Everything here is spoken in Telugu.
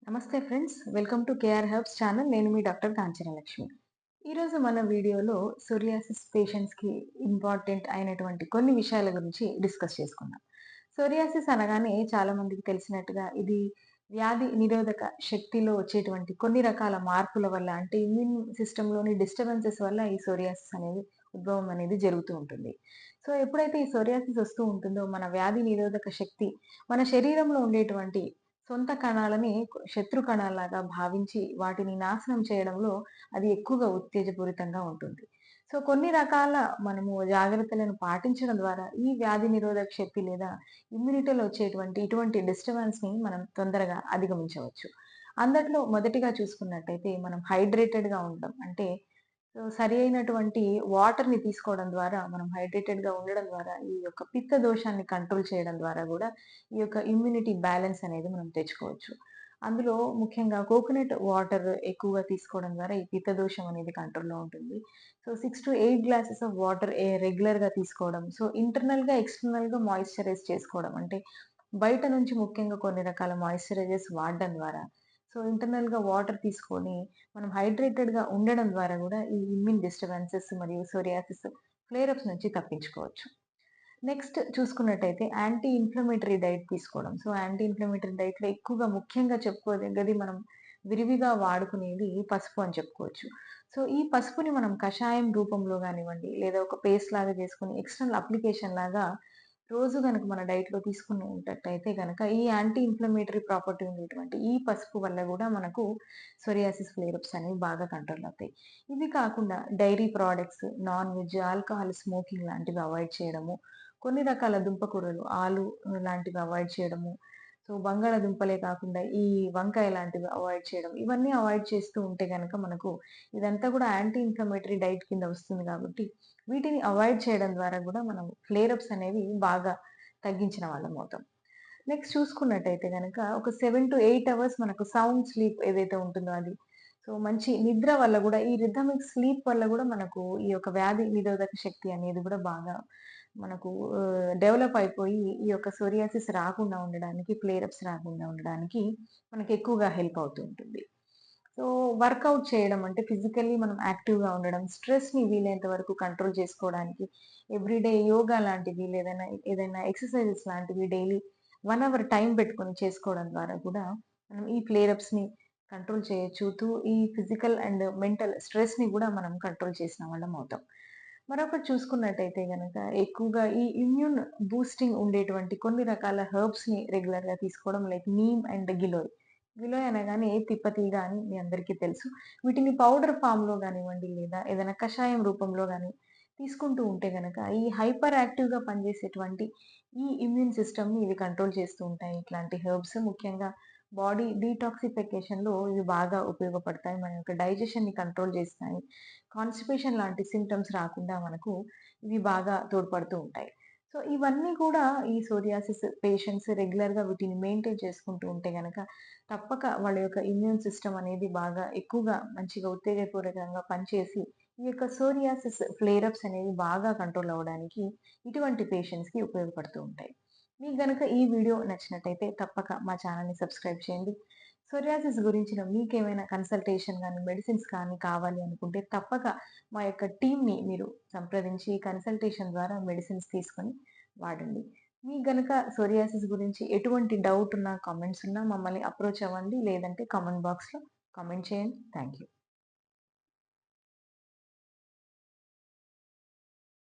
నమస్తే friends. Welcome to KR herbs channel. నేను మీ డాక్టర్ కాంచన లక్ష్మి. ఈరోజు మన వీడియోలో సోరియాసిస్ పేషెంట్స్‌కి ఇంపార్టెంట్ అయినటువంటి కొన్ని విషయాల గురించి డిస్కస్ చేసుకుందాం. సోరియాసిస్ అనగానే చాలా మందికి తెలిసినట్టుగా ఇది వ్యాధి నిరోధక శక్తిలో వచ్చేటువంటి కొన్ని రకాల మార్పుల వల్ల అంటే ఇమ్యూన్ సిస్టమ్‌లోని డిస్టర్బెన్సెస్ వల్ల ఈ సోరియాసిస్ అనేది ఉద్భవం అనేది జరుగుతూ ఉంటుంది. సో, ఎప్పుడైతే ఈ సోరియాసిస్ వస్తూ ఉంటుందో మన వ్యాధి నిరోధక శక్తి మన శరీరంలో ఉండేటువంటి సొంత కణాలని శత్రు కణాల్లాగా భావించి వాటిని నాశనం చేయడంలో అది ఎక్కువగా ఉత్తేజపూరితంగా ఉంటుంది. సో, కొన్ని రకాల మనము జాగ్రత్తలను పాటించడం ద్వారా ఈ వ్యాధి నిరోధక శక్తి లేదా ఇమ్యూనిటీలో వచ్చేటువంటి ఇటువంటి డిస్టర్బెన్స్‌ని మనం తొందరగా అధిగమించవచ్చు. అందుట్లో మొదటిగా చూసుకున్నట్టయితే మనం హైడ్రేటెడ్‌గా ఉండడం. అంటే సరి అయినటువంటి వాటర్‌ని తీసుకోవడం ద్వారా మనం హైడ్రేటెడ్‌గా ఉండడం ద్వారా ఈ యొక్క పిత్త దోషాన్ని కంట్రోల్ చేయడం ద్వారా గూడా ఈ యొక్క ఇమ్యూనిటీ బ్యాలెన్స్ అనేది మనం తెచ్చుకోవచ్చు. అందులో ముఖ్యంగా కోకోనట్ వాటర్ ఎక్కువగా తీసుకోవడం ద్వారా ఈ పిత్త దోషం అనేది కంట్రోల్‌లో ఉంటుంది. సో, 6-8 గ్లాసెస్ ఆఫ్ వాటర్ రెగ్యులర్‌గా తీసుకోవడం. సో, ఇంటర్నల్‌గా, ఎక్స్‌టర్నల్‌గా మాయిశ్చరైజ్ చేసుకోవడం. అంటే బయట నుంచి ముఖ్యంగా కొన్ని రకాల మాయిశ్చరైజర్స్ వాడడం ద్వారా సో, ఇంటర్నల్‌గా వాటర్ తీసుకొని మనం హైడ్రేటెడ్‌గా ఉండడం ద్వారా గూడా ఈ ఇమ్యూన్ డిస్టర్బెన్సెస్ మరియు సోరియాసిస్ ఫ్లేర్ అప్స్ నుంచి తప్పించుకోవచ్చు. నెక్స్ట్ చూసుకున్నట్టయితే యాంటీ ఇన్‌ఫ్లమేటరీ డైట్ తీసుకోవడం. సో, యాంటీ ఇన్‌ఫ్లమేటరీ డైట్‌లో ఎక్కువగా ముఖ్యంగా చెప్పుకోదగ్గది మనం విరివిగా వాడుకునేది పసుపు అని చెప్పుకోవచ్చు. సో, ఈ పసుపుని మనం కషాయం రూపంలో గానివ్వండి, లేదా ఒక పేస్ట్ లాగా చేసుకొని ఎక్స్‌టర్నల్ అప్లికేషన్ లాగా రోజు గనక మన డైట్‌లో తీసుకునేటట్టయితే గనక ఈ యాంటీ ఇన్‌ఫ్లమేటరీ ప్రాపర్టీ ఉండేటువంటి ఈ పసుపు వల్ల గూడా మనకు సోరియాసిస్ ఫ్లేర్ అప్స్ అనేవి బాగా కంట్రోల్ అవుతాయి. ఇవి కాకుండా dairy products, non veg, alcohol, smoking లాంటివి అవాయిడ్ చేయడము. కొన్ని రకాల దుంపకూరలు, ఆలు లాంటివి అవాయిడ్ చేయడము. సో, బంగాళాదుంపలే కాకుండా ఈ వంకాయ లాంటివి అవాయిడ్ చేయడం. ఇవన్నీ అవాయిడ్ చేస్తూ ఉంటే గనక మనకు ఇదంతా కూడా యాంటీ ఇన్‌ఫ్లమేటరీ డైట్ కింద వస్తుంది కాబట్టి, వీటిని అవాయిడ్ చేయడం ద్వారా గూడా మనం ఫ్లేర్ అప్స్ అనేవి బాగా తగ్గించిన వాళ్ళమవుతాం. నెక్స్ట్ చూసుకున్నట్టయితే గనక ఒక 7-8 అవర్స్ మనకు సౌండ్ స్లీప్ ఏదైతే ఉంటుందో అది. సో, మంచి నిద్ర వల్ల గూడా ఈ రిథమిక్ స్లీప్ వల్ల గూడా మనకు ఈ యొక్క వ్యాధి నిరోధక శక్తి అనేది గూడా బాగా మనకు డెవలప్ అయిపోయి ఈ యొక్క సోరియాసిస్ రాకుండా ఉండడానికి, ఫ్లేర్ అప్స్ రాకుండా ఉండడానికి మనకి ఎక్కువగా హెల్ప్ అవుతూ ఉంటుంది. సో, వర్కౌట్ చేయడం అంటే ఫిజికల్లీ మనం యాక్టివ్‌గా ఉండడం, స్ట్రెస్‌ని వీలైనంత వరకు కంట్రోల్ చేసుకోవడానికి ఎవ్రీడే యోగా లాంటివి లేదన్నా ఏదైనా ఎక్సర్‌సైజెస్ లాంటివి డైలీ 1 అవర్ టైం పెట్టుకొని చేసుకోవడం ద్వారా కూడా మనం ఈ ఫ్లేర్ అప్స్‌ని కంట్రోల్ చేయొచ్చు. ఈ ఫిజికల్ అండ్ మెంటల్ స్ట్రెస్‌ని గూడా మనం కంట్రోల్ చేసిన వాళ్ళం అవుతాం. మరొకటి చూసుకున్నట్టయితే గనక ఎక్కువగా ఈ ఇమ్యూన్ బూస్టింగ్ ఉండేటువంటి కొన్ని రకాల హెర్బ్స్‌ని రెగ్యులర్‌గా తీసుకోవడం like neem and giloy. Giloy అనగానే తిప్పతీగ అని మీ అందరికీ తెలుసు. వీటిని పౌడర్ ఫార్మ్‌లో గానివ్వండి, లేదా ఏదైనా కషాయం రూపంలో గాని తీసుకుంటూ ఉంటే గనక ఈ హైపర్ యాక్టివ్‌గా పనిచేసేటువంటి ఈ ఇమ్యూన్ సిస్టమ్‌ని ఇవి కంట్రోల్ చేస్తూ ఉంటాయి. ఇట్లాంటి హెర్బ్స్ ముఖ్యంగా బాడీ డీటాక్సిఫికేషన్‌లో ఇవి బాగా ఉపయోగపడతాయి. మన యొక్క డైజెషన్‌ని కంట్రోల్ చేస్తాయి. కాన్‌స్టిపేషన్ లాంటి సింప్టమ్స్ రాకుండా మనకు ఇవి బాగా తోడ్పడుతూ ఉంటాయి. సో, ఇవన్నీ కూడా ఈ సోరియాసిస్ పేషెంట్స్ రెగ్యులర్‌గా వీటిని మెయింటైన్ చేసుకుంటూ ఉంటే గనక తప్పక వాళ్ళ యొక్క ఇమ్యూన్ సిస్టమ్ అనేది బాగా ఎక్కువగా మంచిగా ఉత్తేజపూరితంగా పనిచేసి ఈ యొక్క సోరియాసిస్ ఫ్లేర్ అప్స్ అనేవి బాగా కంట్రోల్ అవ్వడానికి ఇటువంటి పేషెంట్స్‌కి ఉపయోగపడుతూ ఉంటాయి. మీకు గనక ఈ వీడియో నచ్చినట్టయితే తప్పక మా ఛానెల్‌ని సబ్స్క్రైబ్ చేయండి. సోరియాసిస్ గురించిన మీకేమైనా కన్సల్టేషన్ గాని, మెడిసిన్స్ కానీ కావాలి అనుకుంటే తప్పక మా యొక్క టీమ్‌ని మీరు సంప్రదించి కన్సల్టేషన్ ద్వారా మెడిసిన్స్ తీసుకొని వాడండి. మీకు గనక సోరియాసిస్ గురించి ఎటువంటి డౌట్ ఉన్నా, కామెంట్స్ ఉన్నా మమ్మల్ని అప్రోచ్ అవ్వండి. లేదంటే కామెంట్ బాక్స్‌లో కామెంట్ చేయండి. Thank you.